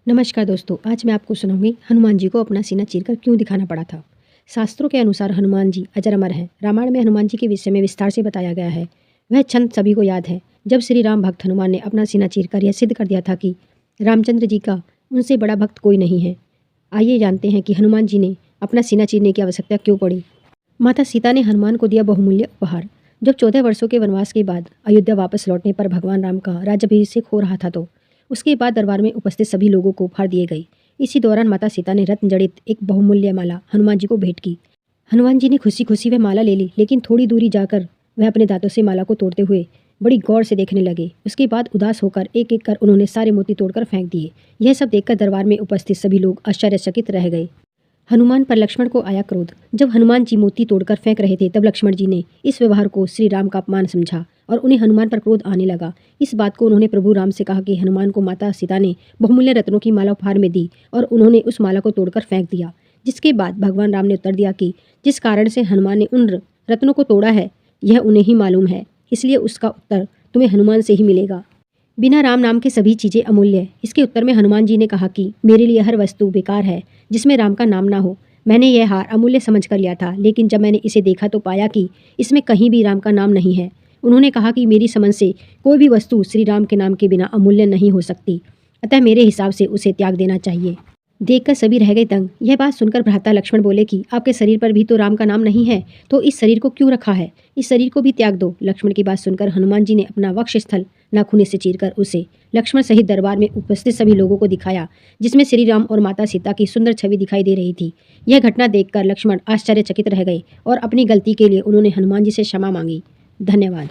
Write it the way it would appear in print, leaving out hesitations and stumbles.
नमस्कार दोस्तों, आज मैं आपको सुनाऊंगी हनुमान जी को अपना सीना चीरकर क्यों दिखाना पड़ा था। शास्त्रों के अनुसार हनुमान जी अजर अमर हैं। रामायण में हनुमान जी के विषय में विस्तार से बताया गया है। वह छंद सभी को याद है, जब श्री राम भक्त हनुमान ने अपना सीना चीरकर यह सिद्ध कर दिया था कि रामचंद्र जी का उनसे बड़ा भक्त कोई नहीं है। आइए जानते हैं कि हनुमान जी ने अपना सीना चीरने की आवश्यकता क्यों पड़ी। माता सीता ने हनुमान को दिया बहुमूल्य उपहार। जब 14 वर्षों के वनवास के बाद अयोध्या वापस लौटने पर भगवान राम का राज्याभिषेक हो रहा था तो उसके बाद दरबार में उपस्थित सभी लोगों को उपहार दिए गए। इसी दौरान माता सीता ने रत्न जड़ित एक बहुमूल्य माला हनुमान जी को भेंट की। हनुमान जी ने खुशी खुशी वह माला ले ली, लेकिन थोड़ी दूरी जाकर वह अपने दांतों से माला को तोड़ते हुए बड़ी गौर से देखने लगे। उसके बाद उदास होकर एक एक कर उन्होंने सारे मोती तोड़कर फेंक दिए। यह सब देखकर दरबार में उपस्थित सभी लोग आश्चर्यचकित रह गए। हनुमान पर लक्ष्मण को आया क्रोध। जब हनुमान जी मोती तोड़कर फेंक रहे थे तब लक्ष्मण जी ने इस व्यवहार को श्री राम का अपमान समझा और उन्हें हनुमान पर क्रोध आने लगा। इस बात को उन्होंने प्रभु राम से कहा कि हनुमान को माता सीता ने बहुमूल्य रत्नों की माला उपहार में दी और उन्होंने उस माला को तोड़कर फेंक दिया। जिसके बाद भगवान राम ने उत्तर दिया कि जिस कारण से हनुमान ने उन रत्नों को तोड़ा है यह उन्हें ही मालूम है, इसलिए उसका उत्तर तुम्हें हनुमान से ही मिलेगा। बिना राम नाम के सभी चीज़ें अमूल्य है। इसके उत्तर में हनुमान जी ने कहा कि मेरे लिए हर वस्तु बेकार है जिसमें राम का नाम ना हो। मैंने यह हार अमूल्य समझ कर लिया था, लेकिन जब मैंने इसे देखा तो पाया कि इसमें कहीं भी राम का नाम नहीं है। उन्होंने कहा कि मेरी समझ से कोई भी वस्तु श्री राम के नाम के बिना अमूल्य नहीं हो सकती, अतः मेरे हिसाब से उसे त्याग देना चाहिए। देखकर सभी रह गए दंग। यह बात सुनकर भ्राता लक्ष्मण बोले कि आपके शरीर पर भी तो राम का नाम नहीं है, तो इस शरीर को क्यों रखा है? इस शरीर को भी त्याग दो। लक्ष्मण की बात सुनकर हनुमान जी ने अपना वक्षस्थल नाखूने से चीरकर उसे लक्ष्मण सहित दरबार में उपस्थित सभी लोगों को दिखाया, जिसमें श्री राम और माता सीता की सुंदर छवि दिखाई दे रही थी। यह घटना देखकर लक्ष्मण आश्चर्यचकित रह गए और अपनी गलती के लिए उन्होंने हनुमान जी से क्षमा मांगी। धन्यवाद।